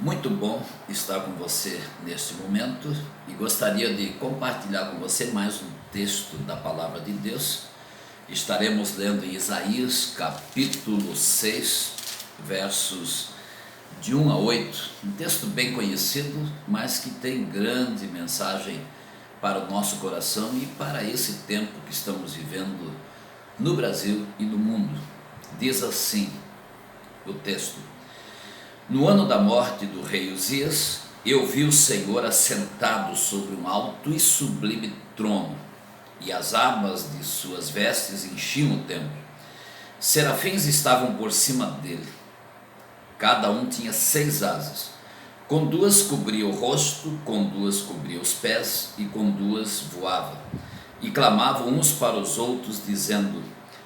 Muito bom estar com você neste momento e gostaria de compartilhar com você mais um texto da Palavra de Deus. Estaremos lendo em Isaías capítulo 6, versos de 1 a 8, um texto bem conhecido, mas que tem grande mensagem para o nosso coração e para esse tempo que estamos vivendo no Brasil e no mundo. Diz assim o texto: No ano da morte do rei Uzias, eu vi o Senhor assentado sobre um alto e sublime trono, e as abas de suas vestes enchiam o templo. Serafins estavam por cima dele. Cada um tinha 6 asas. Com 2 cobria o rosto, com 2 cobria os pés, e com 2 voava. E clamavam uns para os outros, dizendo: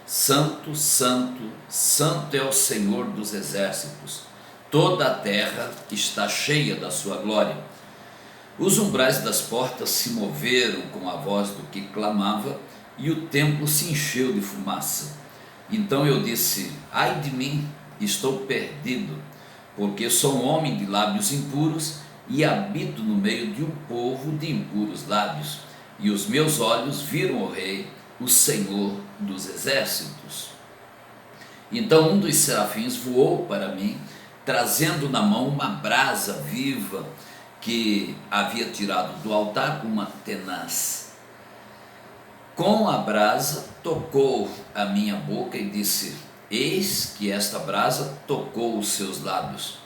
Santo, Santo, Santo é o Senhor dos exércitos. Toda a terra está cheia da sua glória. Os umbrais das portas se moveram com a voz do que clamava, e o templo se encheu de fumaça. Então eu disse: Ai de mim, estou perdido, porque sou um homem de lábios impuros e habito no meio de um povo de impuros lábios, e os meus olhos viram o Rei, o Senhor dos exércitos. Então um dos serafins voou para mim, trazendo na mão uma brasa viva que havia tirado do altar com uma tenaz. Com a brasa tocou a minha boca e disse: Eis que esta brasa tocou os seus lábios.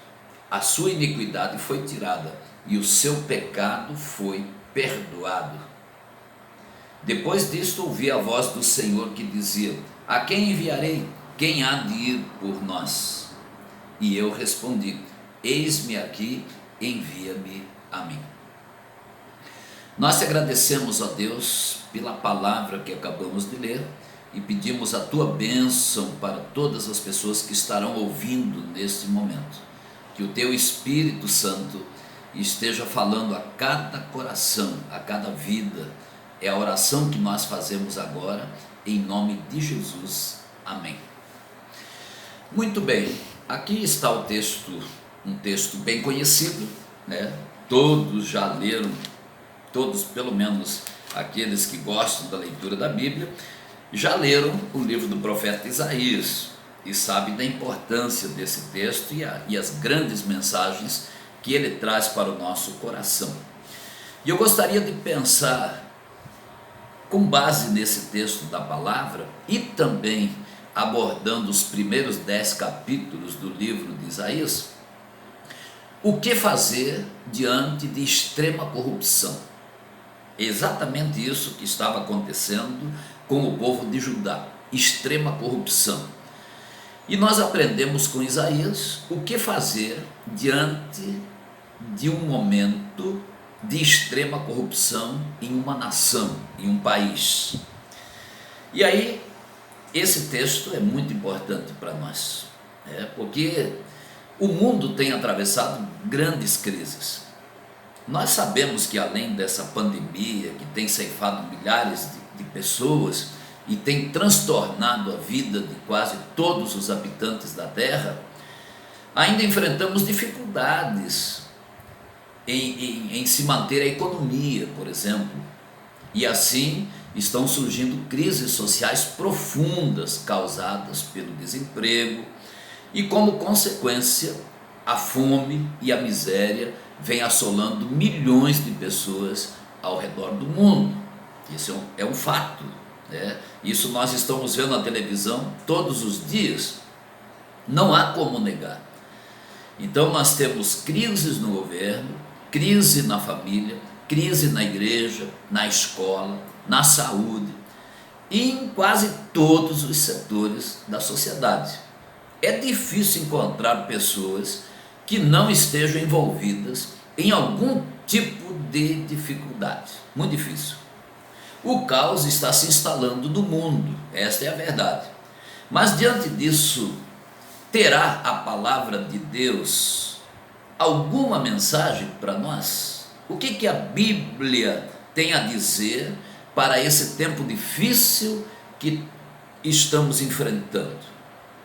A sua iniquidade foi tirada e o seu pecado foi perdoado. Depois disto ouvi a voz do Senhor que dizia: A quem enviarei? Quem há de ir por nós? E eu respondi: Eis-me aqui, envia-me a mim. Nós te agradecemos, ó Deus, pela palavra que acabamos de ler e pedimos a tua bênção para todas as pessoas que estarão ouvindo neste momento. Que o teu Espírito Santo esteja falando a cada coração, a cada vida. É a oração que nós fazemos agora, em nome de Jesus. Amém. Muito bem, aqui está o texto, um texto bem conhecido, né? Todos já leram, todos, pelo menos aqueles que gostam da leitura da Bíblia, já leram o livro do profeta Isaías e sabem da importância desse texto e as grandes mensagens que ele traz para o nosso coração. E eu gostaria de pensar, com base nesse texto da palavra e também abordando os primeiros 10 capítulos do livro de Isaías, o que fazer diante de extrema corrupção. Exatamente isso que estava acontecendo com o povo de Judá, extrema corrupção. E nós aprendemos com Isaías o que fazer diante de um momento de extrema corrupção em uma nação, em um país. E aí, esse texto é muito importante para nós, porque o mundo tem atravessado grandes crises. Nós sabemos que além dessa pandemia que tem ceifado milhares de pessoas e tem transtornado a vida de quase todos os habitantes da Terra, ainda enfrentamos dificuldades em se manter a economia, por exemplo, e assim estão surgindo crises sociais profundas causadas pelo desemprego e, como consequência, a fome e a miséria vem assolando milhões de pessoas ao redor do mundo. Isso é um fato, né? Isso nós estamos vendo na televisão todos os dias, não há como negar. Então nós temos crises no governo, crise na família, crise na igreja, na escola, na saúde e em quase todos os setores da sociedade. É difícil encontrar pessoas que não estejam envolvidas em algum tipo de dificuldade, muito difícil. O caos está se instalando no mundo, esta é a verdade. Mas diante disso, terá a palavra de Deus alguma mensagem para nós? O que a Bíblia tem a dizer para esse tempo difícil que estamos enfrentando?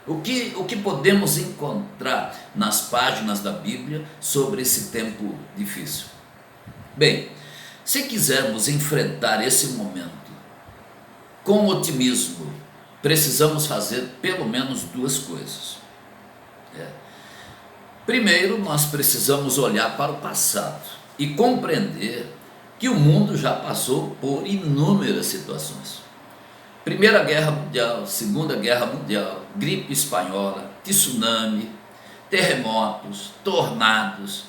O que podemos encontrar nas páginas da Bíblia sobre esse tempo difícil? Bem, se quisermos enfrentar esse momento com otimismo, precisamos fazer pelo menos duas coisas. Primeiro, nós precisamos olhar para o passado e compreender que o mundo já passou por inúmeras situações. Primeira Guerra Mundial, Segunda Guerra Mundial, gripe espanhola, tsunami, terremotos, tornados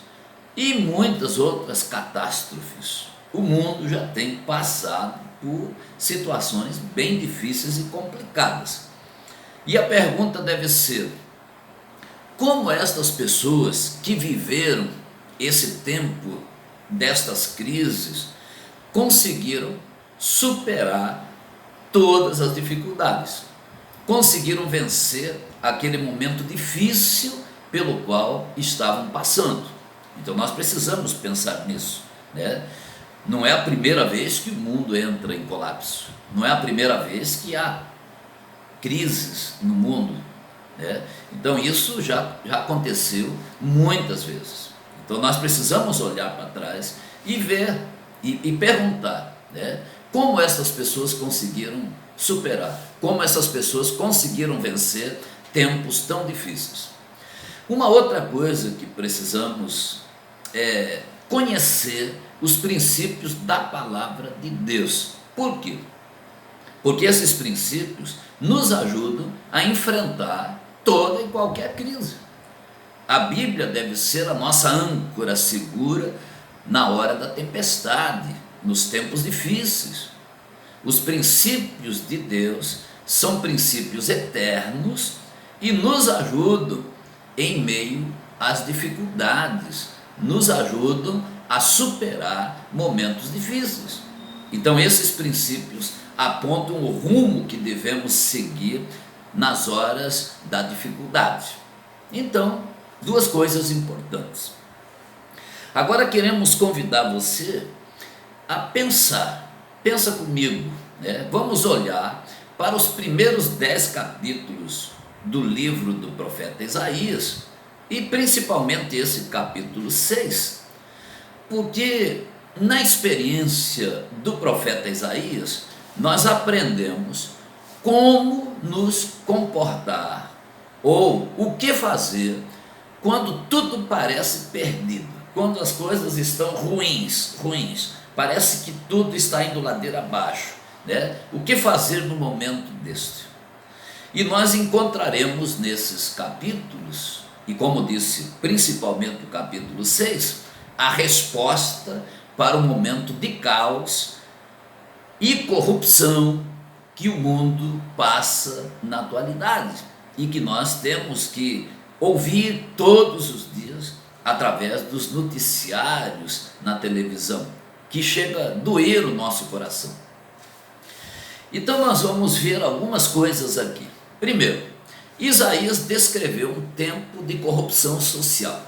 e muitas outras catástrofes. O mundo já tem passado por situações bem difíceis e complicadas. E a pergunta deve ser: como estas pessoas que viveram esse tempo destas crises conseguiram superar todas as dificuldades, conseguiram vencer aquele momento difícil pelo qual estavam passando? Então nós precisamos pensar nisso, né? Não é a primeira vez que o mundo entra em colapso, não é a primeira vez que há crises no mundo, né? Então isso já aconteceu muitas vezes. Então nós precisamos olhar para trás e ver e perguntar, né, como essas pessoas conseguiram superar, como essas pessoas conseguiram vencer tempos tão difíceis. Uma outra coisa que precisamos é conhecer os princípios da palavra de Deus. Por quê? Porque esses princípios nos ajudam a enfrentar toda e qualquer crise. A Bíblia deve ser a nossa âncora segura na hora da tempestade, nos tempos difíceis. Os princípios de Deus são princípios eternos e nos ajudam em meio às dificuldades, nos ajudam a superar momentos difíceis. Então esses princípios apontam o rumo que devemos seguir nas horas da dificuldade. Então, duas coisas importantes. Agora queremos convidar você a pensar, pensa comigo, né? Vamos olhar para os primeiros 10 capítulos do livro do profeta Isaías, e principalmente esse capítulo 6, porque na experiência do profeta Isaías, nós aprendemos como nos comportar, ou o que fazer quando tudo parece perdido, quando as coisas estão ruins, parece que tudo está indo ladeira abaixo, né? O que fazer no momento deste? E nós encontraremos nesses capítulos, e como disse, principalmente no capítulo 6, a resposta para o momento de caos e corrupção que o mundo passa na atualidade e que nós temos que ouvir todos os dias através dos noticiários na televisão, que chega a doer o nosso coração. Então nós vamos ver algumas coisas aqui. Primeiro, Isaías descreveu um tempo de corrupção social.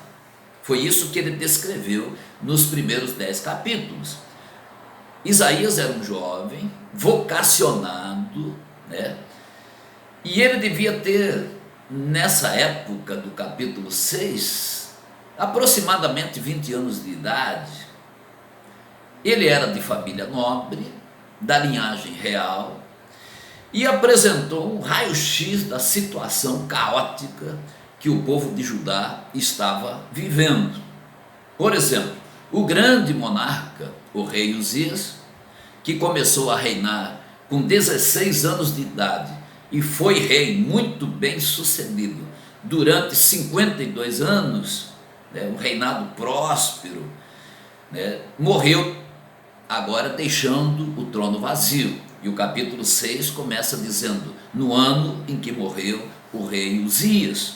Foi isso que ele descreveu nos primeiros 10 capítulos. Isaías era um jovem, vocacionado, né? E ele devia ter, nessa época do capítulo 6, aproximadamente 20 anos de idade. Ele era de família nobre, da linhagem real, e apresentou um raio-x da situação caótica que o povo de Judá estava vivendo. Por exemplo, o grande monarca, o rei Uzias, que começou a reinar com 16 anos de idade e foi rei muito bem sucedido durante 52 anos, né, um reinado próspero, né, morreu agora deixando o trono vazio. E o capítulo 6 começa dizendo: no ano em que morreu o rei Uzias.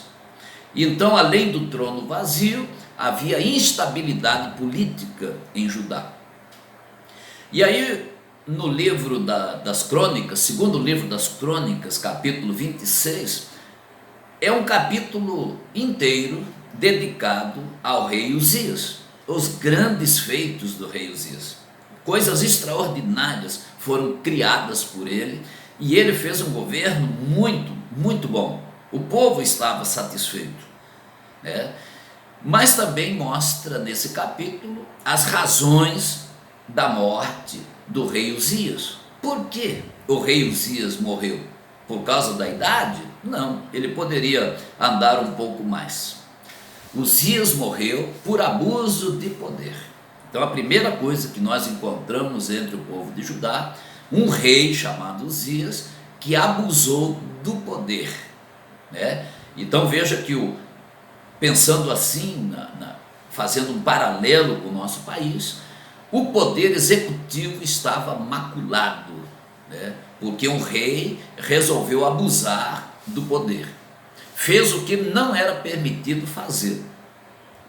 Então, além do trono vazio, havia instabilidade política em Judá. E aí, no livro das crônicas, segundo livro das crônicas, capítulo 26, é um capítulo inteiro dedicado ao rei Uzias, os grandes feitos do rei Uzias. Coisas extraordinárias foram criadas por ele, e ele fez um governo muito bom. O povo estava satisfeito, né? Mas também mostra nesse capítulo as razões da morte do rei Uzias. Por que o rei Uzias morreu? Por causa da idade? Não, ele poderia andar um pouco mais. Uzias morreu por abuso de poder. Então a primeira coisa que nós encontramos entre o povo de Judá, um rei chamado Uzias, que abusou do poder, né? Então veja que pensando assim, fazendo um paralelo com o nosso país, o poder executivo estava maculado, né? Porque um rei resolveu abusar do poder, fez o que não era permitido fazer,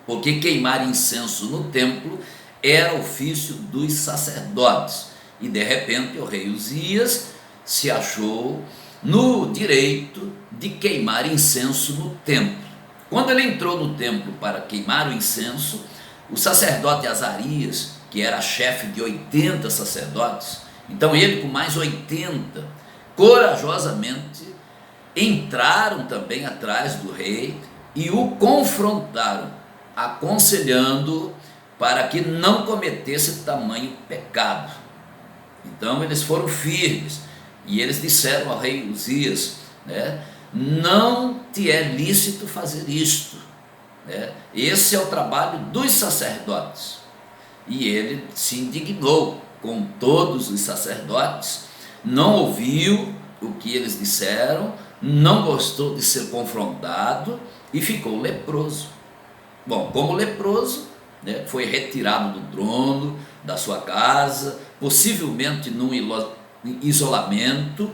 porque queimar incenso no templo era ofício dos sacerdotes, e de repente o rei Uzias se achou no direito de queimar incenso no templo. Quando ele entrou no templo para queimar o incenso, o sacerdote Azarias, que era chefe de 80 sacerdotes, então ele com mais 80, corajosamente entraram também atrás do rei e o confrontaram, aconselhando para que não cometesse tamanho pecado. Então eles foram firmes e eles disseram ao rei Uzias, né, não te é lícito fazer isto, né? Esse é o trabalho dos sacerdotes. E ele se indignou com todos os sacerdotes, não ouviu o que eles disseram, não gostou de ser confrontado e ficou leproso. Bom, como leproso, né, foi retirado do trono, da sua casa, possivelmente num isolamento,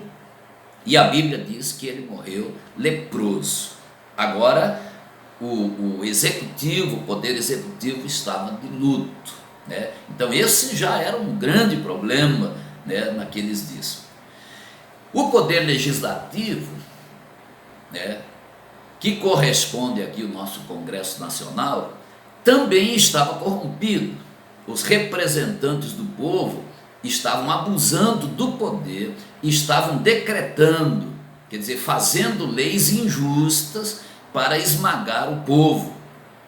e a Bíblia diz que ele morreu leproso. Agora, o executivo, o poder executivo estava de luto, né? Então esse já era um grande problema, né, naqueles dias. O poder legislativo, né, que corresponde aqui ao nosso Congresso Nacional, também estava corrompido. Os representantes do povo estavam abusando do poder, estavam decretando, quer dizer, fazendo leis injustas para esmagar o povo.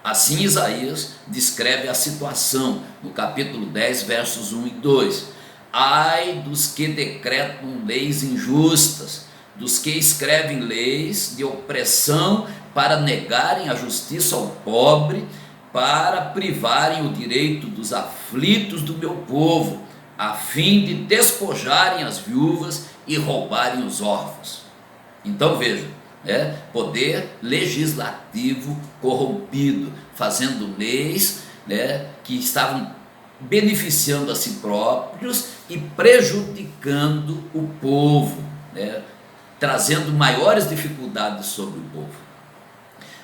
Assim Isaías descreve a situação no capítulo 10, versos 1 e 2. Ai dos que decretam leis injustas, dos que escrevem leis de opressão para negarem a justiça ao pobre, para privarem o direito dos aflitos do meu povo, a fim de despojarem as viúvas e roubarem os órfãos. Então veja, poder legislativo corrompido, fazendo leis, né, que estavam beneficiando a si próprios e prejudicando o povo, né, trazendo maiores dificuldades sobre o povo.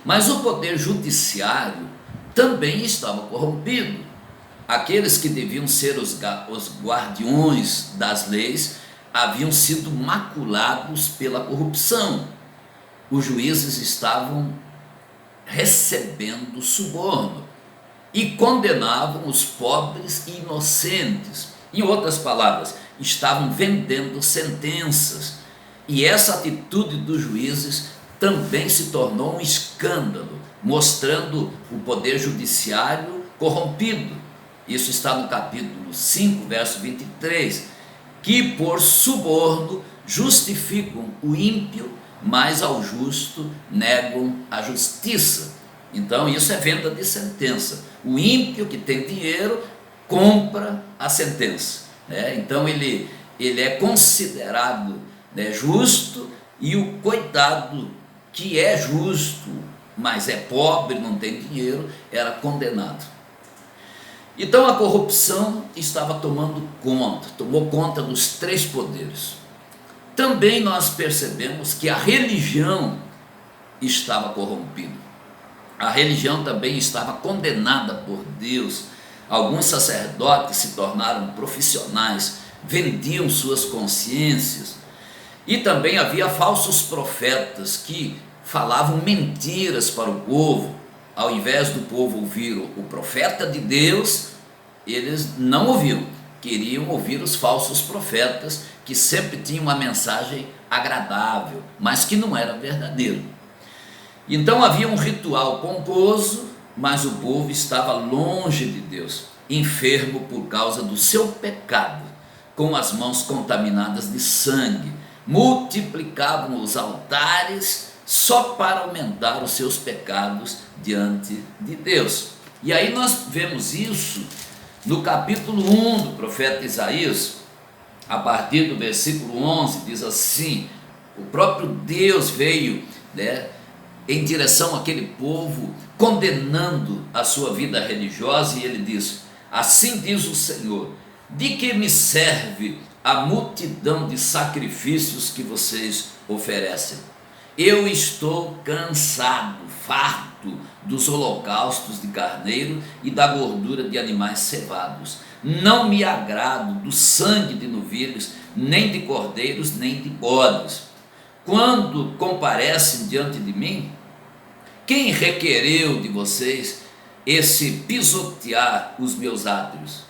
Mas o poder judiciário também estava corrompido. Aqueles que deviam ser os guardiões das leis haviam sido maculados pela corrupção. Os juízes estavam recebendo suborno e condenavam os pobres e inocentes. Em outras palavras, estavam vendendo sentenças. E essa atitude dos juízes também se tornou um escândalo, mostrando o poder judiciário corrompido. Isso está no capítulo 5, verso 23, que por suborno justificam o ímpio, mas ao justo negam a justiça. Então isso é venda de sentença. O ímpio que tem dinheiro compra a sentença, né? Então ele é considerado, né, justo, e o coitado que é justo, mas é pobre, não tem dinheiro, era condenado. Então a corrupção estava tomou conta dos três poderes. Também nós percebemos que a religião estava corrompida. A religião também estava condenada por Deus. Alguns sacerdotes se tornaram profissionais, vendiam suas consciências. E também havia falsos profetas que falavam mentiras para o povo. Ao invés do povo ouvir o profeta de Deus, eles não ouviam, queriam ouvir os falsos profetas, que sempre tinham uma mensagem agradável, mas que não era verdadeiro. Então havia um ritual pomposo, mas o povo estava longe de Deus, enfermo por causa do seu pecado, com as mãos contaminadas de sangue, multiplicavam os altares só para aumentar os seus pecados diante de Deus. E aí nós vemos isso no capítulo 1 do profeta Isaías, a partir do versículo 11, diz assim: o próprio Deus veio, em direção àquele povo, condenando a sua vida religiosa, e ele diz: assim diz o Senhor, de que me serve a multidão de sacrifícios que vocês oferecem? Eu estou cansado, farto dos holocaustos de carneiro e da gordura de animais cevados. Não me agrado do sangue de novilhos, nem de cordeiros, nem de bodes. Quando comparecem diante de mim, quem requereu de vocês esse pisotear os meus átrios?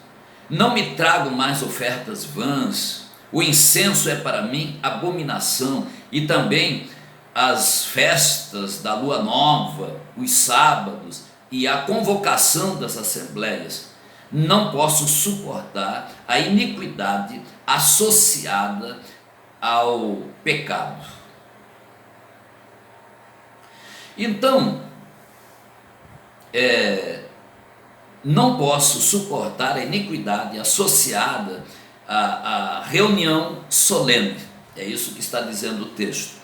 Não me tragam mais ofertas vãs. O incenso é para mim abominação, e também as festas da lua nova, os sábados e a convocação das assembleias. Não posso suportar a iniquidade associada ao pecado. Então, não posso suportar a iniquidade associada à reunião solene. É isso que está dizendo o texto.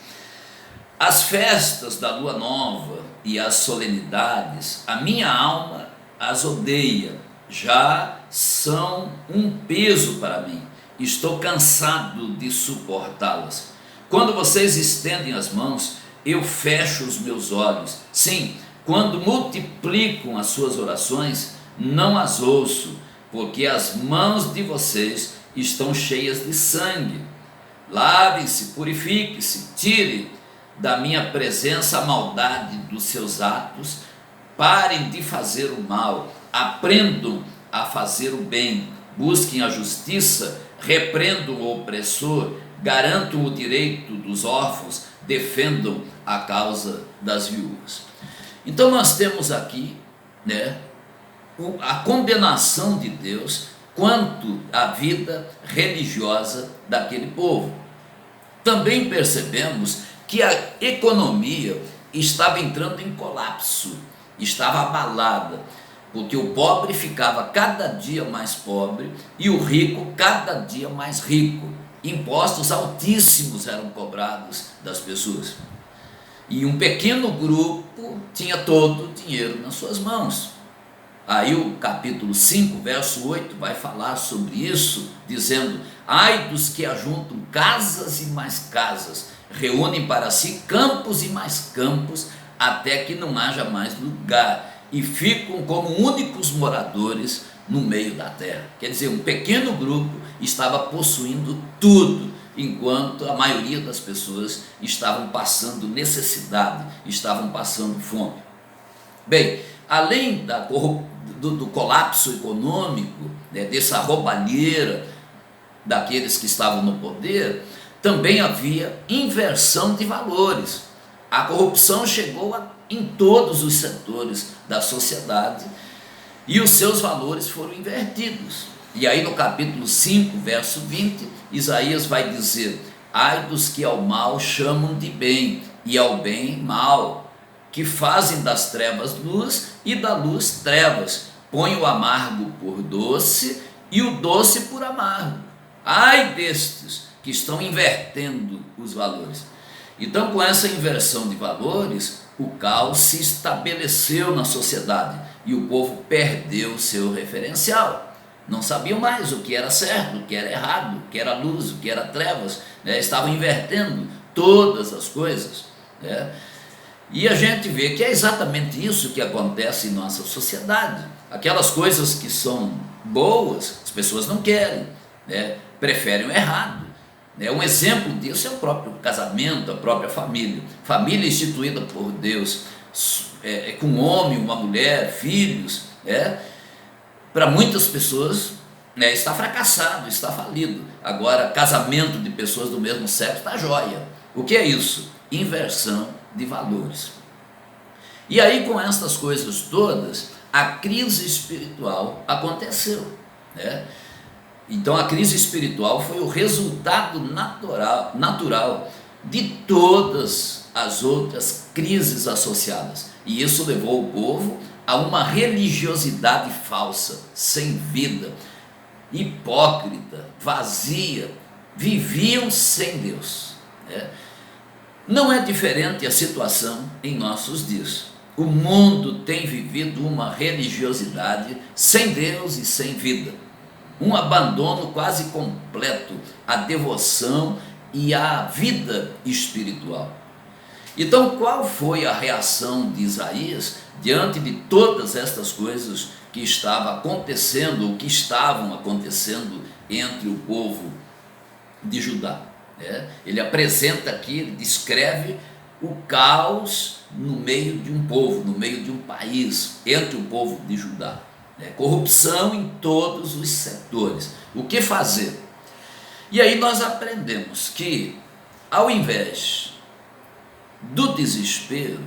As festas da lua nova e as solenidades, a minha alma as odeia, já são um peso para mim. Estou cansado de suportá-las. Quando vocês estendem as mãos, eu fecho os meus olhos. Sim, quando multiplicam as suas orações, não as ouço, porque as mãos de vocês estão cheias de sangue. Lavem-se, purifiquem-se, tirem da minha presença a maldade dos seus atos, parem de fazer o mal, aprendam a fazer o bem, busquem a justiça, repreendam o opressor, garantam o direito dos órfãos, defendam a causa das viúvas. Então nós temos aqui, a condenação de Deus quanto à vida religiosa daquele povo. Também percebemos que a economia estava entrando em colapso, estava abalada, porque o pobre ficava cada dia mais pobre e o rico cada dia mais rico. Impostos altíssimos eram cobrados das pessoas, e um pequeno grupo tinha todo o dinheiro nas suas mãos. Aí o capítulo 5, verso 8 vai falar sobre isso, dizendo: ai dos que ajuntam casas e mais casas, reúnem para si campos e mais campos, até que não haja mais lugar, e ficam como únicos moradores no meio da terra. Quer dizer, um pequeno grupo estava possuindo tudo, enquanto a maioria das pessoas estavam passando necessidade, estavam passando fome. Bem, além do colapso econômico, dessa roubalheira daqueles que estavam no poder, também havia inversão de valores. A corrupção chegou em todos os setores da sociedade e os seus valores foram invertidos. E aí no capítulo 5, verso 20, Isaías vai dizer: ai dos que ao mal chamam de bem e ao bem mal, que fazem das trevas luz e da luz trevas, põem o amargo por doce e o doce por amargo. Ai destes que estão invertendo os valores. Então, com essa inversão de valores, o caos se estabeleceu na sociedade e o povo perdeu o seu referencial. Não sabiam mais o que era certo, o que era errado, o que era luz, o que era trevas, estavam invertendo todas as coisas. E a gente vê que é exatamente isso que acontece em nossa sociedade. Aquelas coisas que são boas, as pessoas não querem, preferem o errado. Um exemplo disso é o próprio casamento, a própria família. Família instituída por Deus, com um homem, uma mulher, filhos, para muitas pessoas está fracassado, está falido. Agora, casamento de pessoas do mesmo sexo está jóia. O que é isso? Inversão de valores. E aí, com essas coisas todas, a crise espiritual aconteceu, né? Então a crise espiritual foi o resultado natural de todas as outras crises associadas. E isso levou o povo a uma religiosidade falsa, sem vida, hipócrita, vazia, viviam sem Deus, né? Não é diferente a situação em nossos dias. O mundo tem vivido uma religiosidade sem Deus e sem vida, um abandono quase completo à devoção e à vida espiritual. Então, qual foi a reação de Isaías diante de todas estas coisas que estavam acontecendo, ou que estavam acontecendo entre o povo de Judá? Ele apresenta aqui, ele descreve o caos no meio de um povo, no meio de um país, entre o povo de Judá. Corrupção em todos os setores. O que fazer? E aí nós aprendemos que, ao invés do desespero,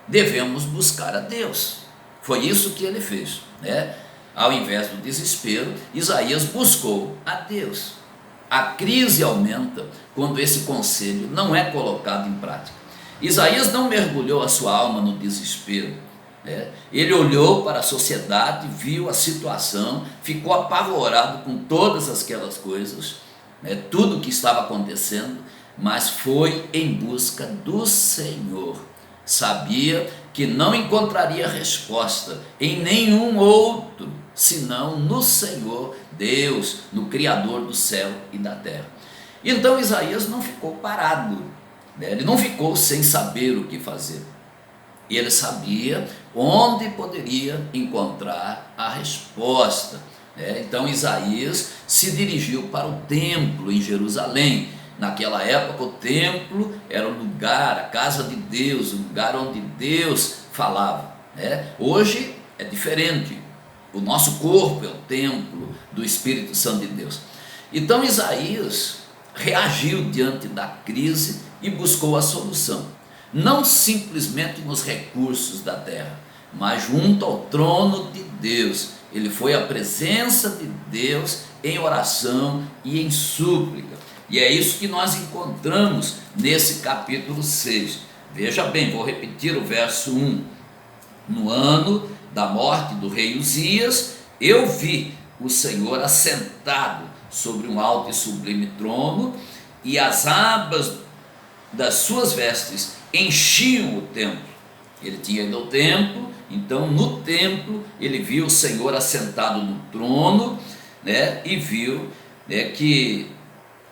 devemos buscar a Deus. Foi isso que ele fez, né? Ao invés do desespero, Isaías buscou a Deus. A crise aumenta quando esse conselho não é colocado em prática. Isaías não mergulhou a sua alma no desespero, né? Ele olhou para a sociedade, viu a situação, ficou apavorado com todas aquelas coisas, né? Tudo que estava acontecendo, mas foi em busca do Senhor. Sabia que não encontraria resposta em nenhum outro, senão no Senhor, Deus, no Criador do céu e da terra. Então Isaías não ficou parado, né? Ele não ficou sem saber o que fazer. Ele sabia onde poderia encontrar a resposta, né? Então Isaías se dirigiu para o templo em Jerusalém. Naquela época o templo era o lugar, a casa de Deus, o lugar onde Deus falava, né? Hoje é diferente, o nosso corpo é o templo do Espírito Santo de Deus. Então Isaías reagiu diante da crise e buscou a solução, não simplesmente nos recursos da terra, mas junto ao trono de Deus. Ele foi à presença de Deus em oração e em súplica. E é isso que nós encontramos nesse capítulo 6. Veja bem, vou repetir o verso 1. No ano da morte do rei Uzias, eu vi o Senhor assentado sobre um alto e sublime trono, e as abas das suas vestes enchiam o templo. Ele tinha ido ao templo, então no templo ele viu o Senhor assentado no trono, né, e viu, né, que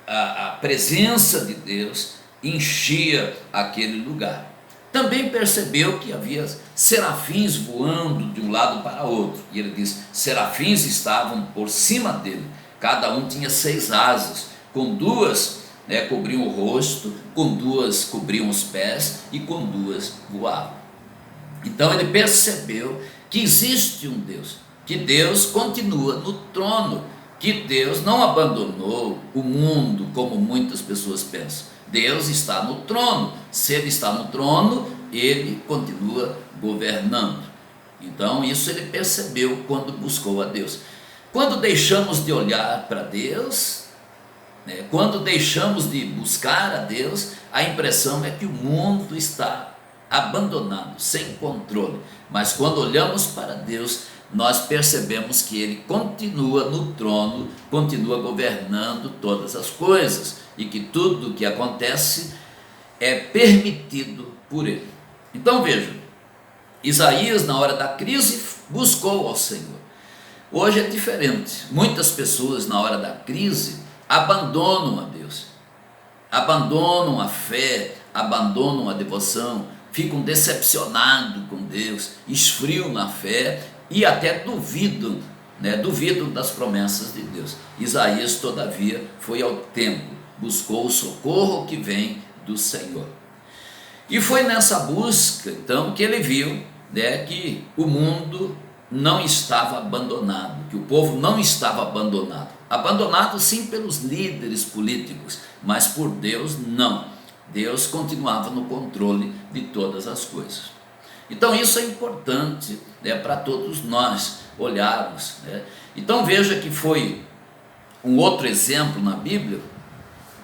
a presença de Deus enchia aquele lugar. Também percebeu que havia serafins voando de um lado para outro, e ele diz: serafins estavam por cima dele, cada um tinha 6 asas, com 2, né, cobriam o rosto, com 2 cobriam os pés, e com 2 voavam. Então ele percebeu que existe um Deus, que Deus continua no trono, que Deus não abandonou o mundo como muitas pessoas pensam. Deus está no trono. Se Ele está no trono, Ele continua governando. Então isso ele percebeu quando buscou a Deus. Quando deixamos de olhar para Deus, né, quando deixamos de buscar a Deus, a impressão é que o mundo está abandonado, sem controle. Mas quando olhamos para Deus, nós percebemos que Ele continua no trono, continua governando todas as coisas, e que tudo o que acontece é permitido por Ele. Então veja, Isaías na hora da crise buscou ao Senhor. Hoje é diferente. Muitas pessoas na hora da crise abandonam a Deus, abandonam a fé, abandonam a devoção, ficam decepcionados com Deus, esfriam na fé e até duvidam, né? Duvidam das promessas de Deus. Isaías, todavia, foi ao templo, buscou o socorro que vem do Senhor. E foi nessa busca, então, que ele viu, né, que o mundo não estava abandonado, que o povo não estava abandonado. Abandonado sim pelos líderes políticos, mas por Deus não. Deus continuava no controle de todas as coisas. Então isso é importante, né, para todos nós olharmos, né? Então veja que foi um outro exemplo na Bíblia,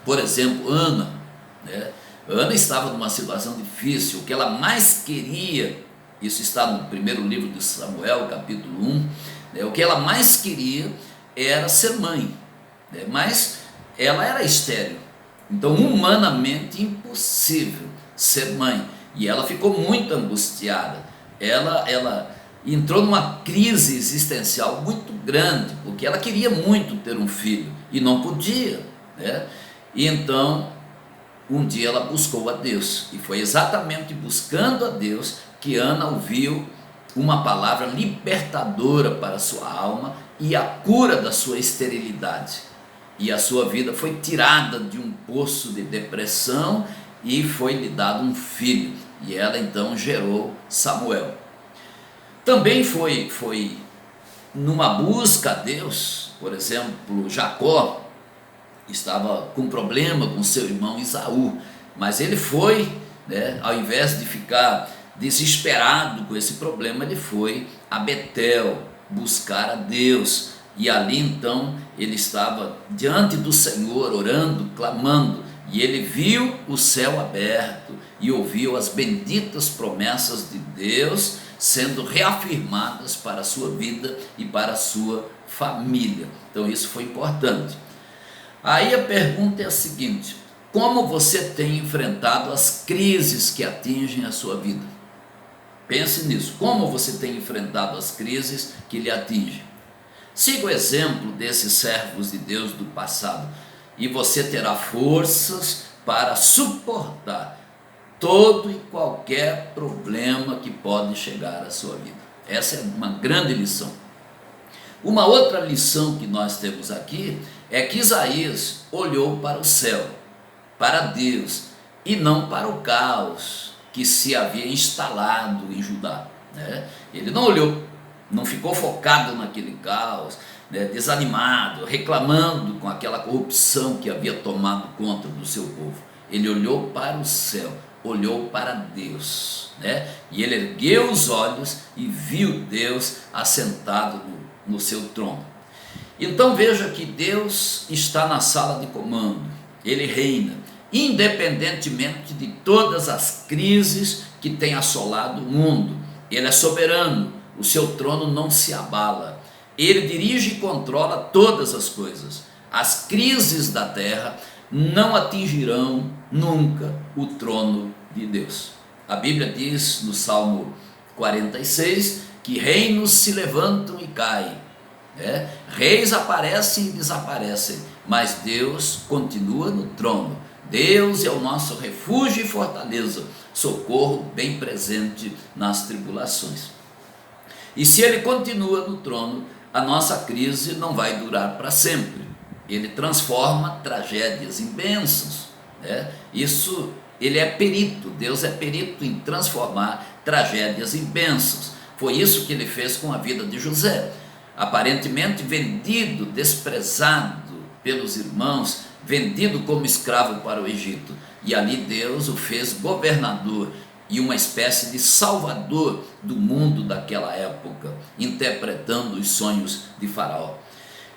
por exemplo, Ana, né? Ana estava numa situação difícil, o que ela mais queria, isso está no primeiro livro de Samuel, capítulo 1, né? O que ela mais queria era ser mãe, né? Mas ela era estéril, então humanamente impossível ser mãe, e ela ficou muito angustiada, ela entrou numa crise existencial muito grande, porque ela queria muito ter um filho, e não podia, né? E então, um dia ela buscou a Deus, e foi exatamente buscando a Deus que Ana ouviu uma palavra libertadora para a sua alma e a cura da sua esterilidade. E a sua vida foi tirada de um poço de depressão e foi lhe dado um filho. E ela então gerou Samuel. Também foi numa busca a Deus, por exemplo, Jacó estava com problema com seu irmão Esaú, mas ele foi, né, ao invés de ficar desesperado com esse problema, ele foi a Betel buscar a Deus, e ali então ele estava diante do Senhor, orando, clamando, e ele viu o céu aberto e ouviu as benditas promessas de Deus sendo reafirmadas para a sua vida e para a sua família. Então isso foi importante. Aí a pergunta é a seguinte: como você tem enfrentado as crises que atingem a sua vida? Pense nisso, como você tem enfrentado as crises que lhe atingem? Siga o exemplo desses servos de Deus do passado, e você terá forças para suportar todo e qualquer problema que pode chegar à sua vida. Essa é uma grande lição. Uma outra lição que nós temos aqui é que Isaías olhou para o céu, para Deus, e não para o caos que se havia instalado em Judá, né? Ele não olhou, não ficou focado naquele caos, né, desanimado, reclamando com aquela corrupção que havia tomado conta do seu povo. Ele olhou para o céu, olhou para Deus, né? E ele ergueu os olhos e viu Deus assentado no seu trono. Então veja que Deus está na sala de comando, ele reina, independentemente de todas as crises que têm assolado o mundo. Ele é soberano, o seu trono não se abala, ele dirige e controla todas as coisas. As crises da terra não atingirão nunca o trono de Deus. A Bíblia diz no Salmo 46 que reinos se levantam e caem, né? Reis aparecem e desaparecem, mas Deus continua no trono. Deus é o nosso refúgio e fortaleza, socorro bem presente nas tribulações. E se ele continua no trono, a nossa crise não vai durar para sempre. Ele transforma tragédias em bênçãos, né? Isso, ele é perito, Deus é perito em transformar tragédias em bênçãos. Foi isso que ele fez com a vida de José, aparentemente vendido, desprezado pelos irmãos, vendido como escravo para o Egito, e ali Deus o fez governador e uma espécie de salvador do mundo daquela época, interpretando os sonhos de Faraó.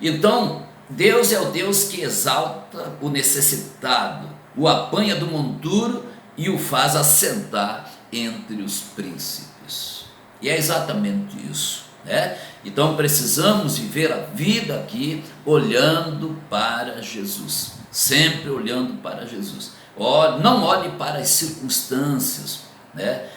Então Deus é o Deus que exalta o necessitado, o apanha do monturo e o faz assentar entre os príncipes. E é exatamente isso, né? Então precisamos viver a vida aqui olhando para Jesus, sempre olhando para Jesus. Não olhe para as circunstâncias, né?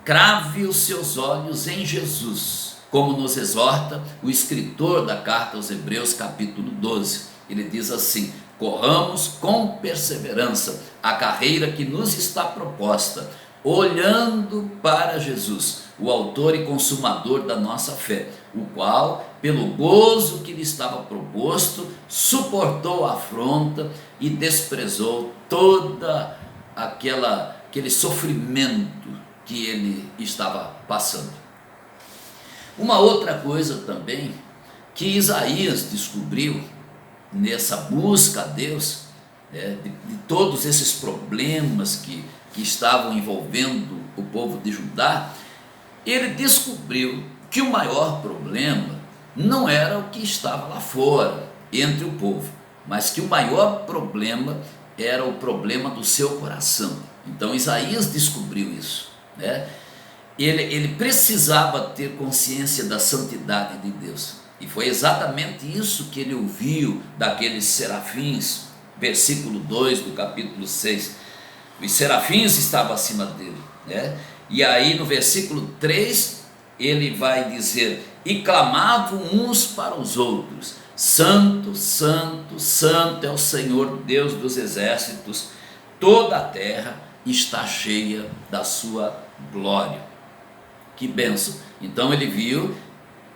Crave os seus olhos em Jesus, como nos exorta o escritor da carta aos Hebreus, capítulo 12. Ele diz assim: corramos com perseverança a carreira que nos está proposta, olhando para Jesus, o autor e consumador da nossa fé, o qual, pelo gozo que lhe estava proposto, suportou a afronta e desprezou toda aquele sofrimento que ele estava passando. Uma outra coisa também que Isaías descobriu nessa busca a Deus, de todos esses problemas que estavam envolvendo o povo de Judá, ele descobriu que o maior problema não era o que estava lá fora, entre o povo, mas que o maior problema era o problema do seu coração. Então Isaías descobriu isso, né? Ele precisava ter consciência da santidade de Deus, e foi exatamente isso que ele ouviu daqueles serafins, versículo 2 do capítulo 6, os serafins estavam acima dele, né? E aí no versículo 3 ele vai dizer: e clamavam uns para os outros: santo, santo, santo é o Senhor Deus dos exércitos, toda a terra está cheia da sua glória. Que bênção! Então ele viu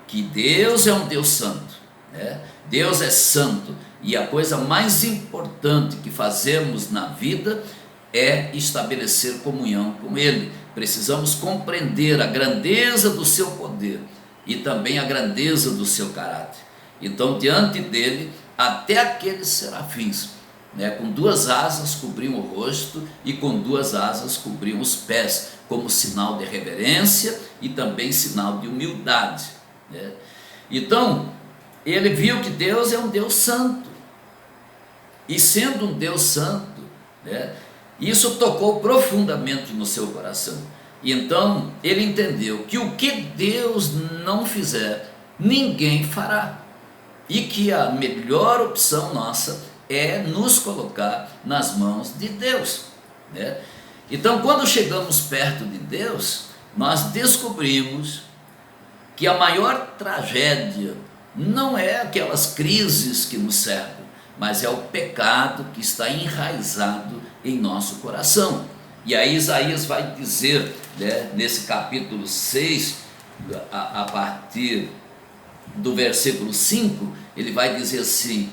que Deus é um Deus santo, né? Deus é santo, e a coisa mais importante que fazemos na vida é estabelecer comunhão com Ele. Precisamos compreender a grandeza do seu poder e também a grandeza do seu caráter. Então, diante dele, até aqueles serafins, né, com 2 asas cobriam o rosto e com 2 asas cobriam os pés, como sinal de reverência e também sinal de humildade, né? Então, ele viu que Deus é um Deus santo, e sendo um Deus santo, né, isso tocou profundamente no seu coração. E então ele entendeu que o que Deus não fizer, ninguém fará, e que a melhor opção nossa é nos colocar nas mãos de Deus, né? Então, quando chegamos perto de Deus, nós descobrimos que a maior tragédia não é aquelas crises que nos cercam, mas é o pecado que está enraizado em nosso coração. E aí Isaías vai dizer, né, nesse capítulo 6, a partir do versículo 5, ele vai dizer assim: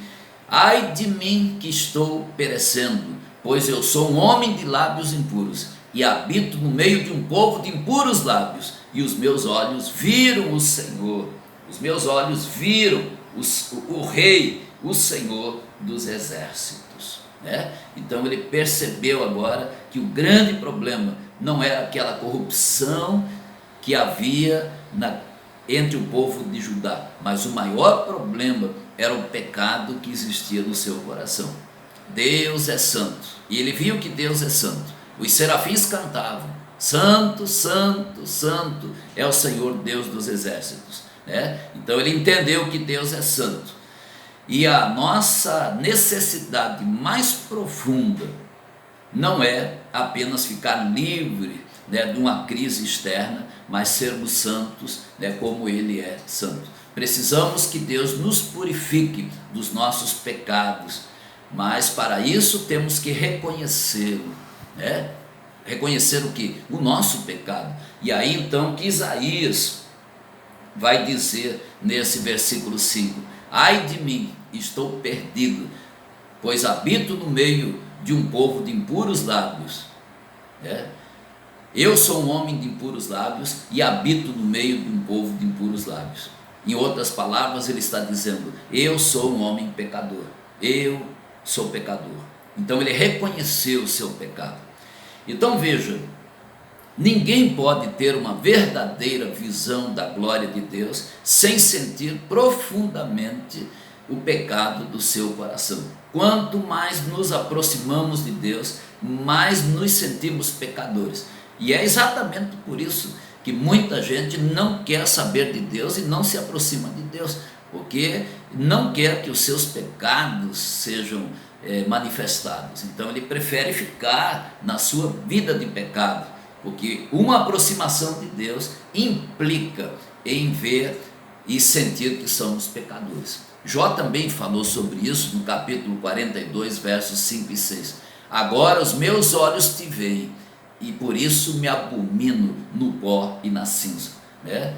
ai de mim que estou perecendo, pois eu sou um homem de lábios impuros, e habito no meio de um povo de impuros lábios, e os meus olhos viram o Senhor, os meus olhos viram o Rei, o Senhor dos exércitos, né? Então ele percebeu agora que o grande problema não era aquela corrupção que havia entre o povo de Judá, mas o maior problema era o pecado que existia no seu coração. Deus é santo, e ele viu que Deus é santo. Os serafins cantavam: santo, santo, santo é o Senhor Deus dos exércitos, né? Então ele entendeu que Deus é santo, e a nossa necessidade mais profunda não é apenas ficar livre, né, de uma crise externa, mas sermos santos, né, como Ele é santo. Precisamos que Deus nos purifique dos nossos pecados, mas para isso temos que reconhecê-lo, né? Reconhecer o que? O nosso pecado. E aí então que Isaías vai dizer nesse versículo 5: ai de mim, estou perdido, pois habito no meio de um povo de impuros lábios, né? Eu sou um homem de impuros lábios e habito no meio de um povo de impuros lábios. Em outras palavras, ele está dizendo: eu sou um homem pecador, eu sou pecador. Então ele reconheceu o seu pecado. Então veja, ninguém pode ter uma verdadeira visão da glória de Deus sem sentir profundamente o pecado do seu coração. Quanto mais nos aproximamos de Deus, mais nos sentimos pecadores. E é exatamente por isso que muita gente não quer saber de Deus e não se aproxima de Deus, porque não quer que os seus pecados sejam manifestados. Então ele prefere ficar na sua vida de pecado, porque uma aproximação de Deus implica em ver e sentir que somos pecadores. Jó também falou sobre isso no capítulo 42, versos 5 e 6. Agora os meus olhos te veem, e por isso me abomino no pó e na cinza, né?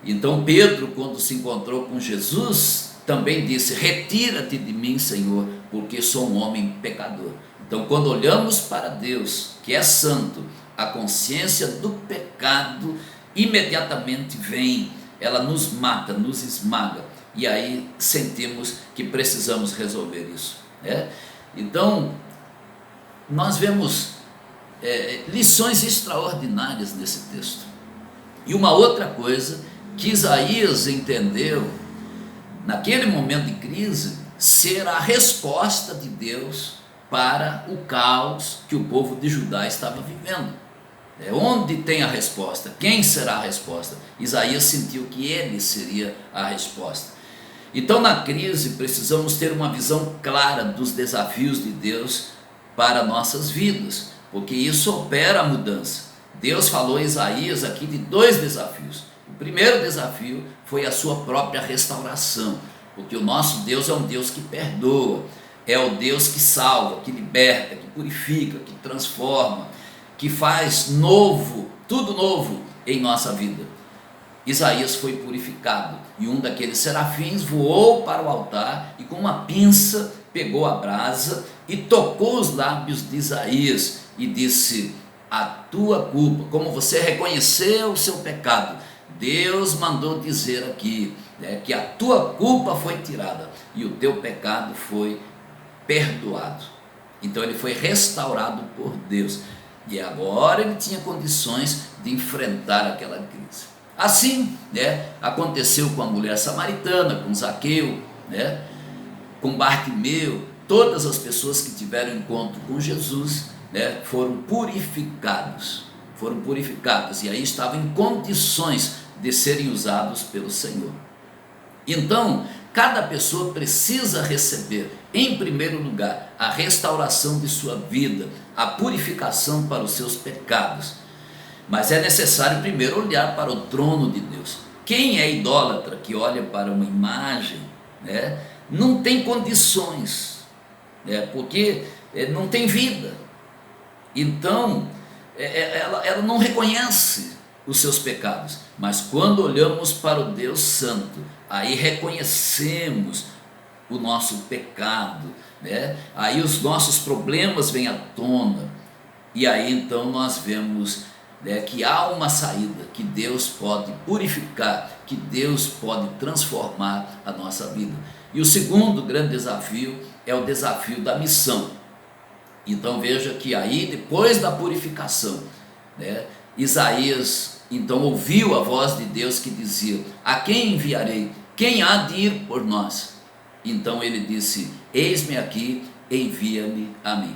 Então Pedro, quando se encontrou com Jesus, também disse: retira-te de mim, Senhor, porque sou um homem pecador. Então, quando olhamos para Deus, que é santo, a consciência do pecado imediatamente vem, ela nos mata, nos esmaga, e aí sentimos que precisamos resolver isso, né? Então nós vemos lições extraordinárias nesse texto. E uma outra coisa que Isaías entendeu, naquele momento de crise, ser a resposta de Deus para o caos que o povo de Judá estava vivendo. Onde tem a resposta? Quem será a resposta? Isaías sentiu que ele seria a resposta. Então, na crise, precisamos ter uma visão clara dos desafios de Deus para nossas vidas, porque isso opera a mudança. Deus falou a Isaías aqui de 2 desafios. O primeiro desafio foi a sua própria restauração, porque o nosso Deus é um Deus que perdoa, é o Deus que salva, que liberta, que purifica, que transforma, que faz novo, tudo novo em nossa vida. Isaías foi purificado e um daqueles serafins voou para o altar e com uma pinça pegou a brasa e tocou os lábios de Isaías e disse: a tua culpa, como você reconheceu o seu pecado, Deus mandou dizer aqui, que a tua culpa foi tirada e o teu pecado foi perdoado. Então ele foi restaurado por Deus e agora ele tinha condições de enfrentar aquela crise. Assim, aconteceu com a mulher samaritana, com Zaqueu, com Bartimeu. Todas as pessoas que tiveram encontro com Jesus, foram purificados, e aí estavam em condições de serem usados pelo Senhor. Então, cada pessoa precisa receber, em primeiro lugar, a restauração de sua vida, a purificação para os seus pecados. Mas é necessário primeiro olhar para o trono de Deus. Quem é idólatra que olha para uma imagem, não tem condições, porque não tem vida. Então, ela não reconhece os seus pecados. Mas quando olhamos para o Deus Santo, aí reconhecemos o nosso pecado, aí os nossos problemas vêm à tona, e aí então nós vemos que há uma saída, que Deus pode purificar, que Deus pode transformar a nossa vida. E o segundo grande desafio é o desafio da missão. Então veja que aí, depois da purificação, Isaías então ouviu a voz de Deus que dizia: a quem enviarei? Quem há de ir por nós? Então ele disse: eis-me aqui, envia-me a mim.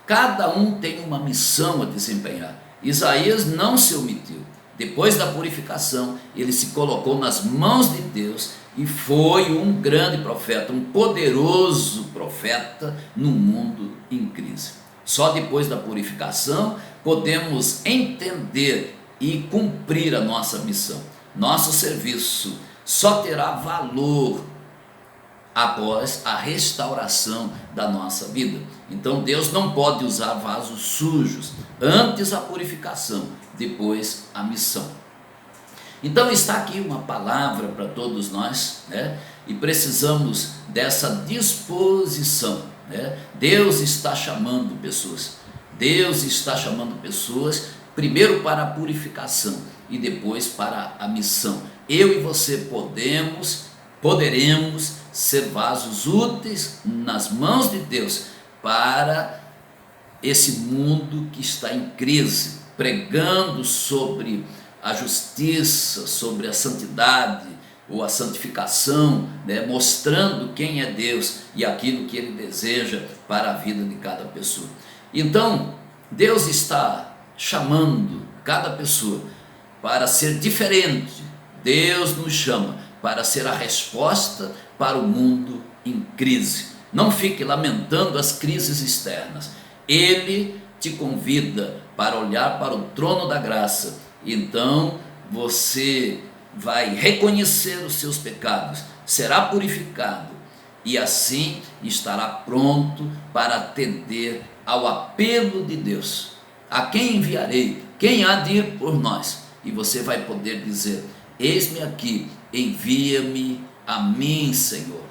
Cada um tem uma missão a desempenhar. Isaías não se omitiu. Depois da purificação, ele se colocou nas mãos de Deus e foi um grande profeta, um poderoso profeta no mundo em crise. Só depois da purificação podemos entender e cumprir a nossa missão. Nosso serviço só terá valor após a restauração da nossa vida. Então Deus não pode usar vasos sujos, antes a purificação, depois a missão. Então está aqui uma palavra para todos nós, e precisamos dessa disposição. Deus está chamando pessoas, primeiro para a purificação e depois para a missão. Eu e você poderemos ser vasos úteis nas mãos de Deus para esse mundo que está em crise, pregando sobre a justiça, sobre a santidade ou a santificação, mostrando quem é Deus e aquilo que Ele deseja para a vida de cada pessoa. Então, Deus está chamando cada pessoa para ser diferente. Deus nos chama para ser a resposta para o mundo em crise. Não fique lamentando as crises externas. Ele te convida para olhar para o trono da graça. Então você vai reconhecer os seus pecados, será purificado e assim estará pronto para atender ao apelo de Deus. A quem enviarei? Quem há de ir por nós? E você vai poder dizer: eis-me aqui, envia-me a mim, Senhor.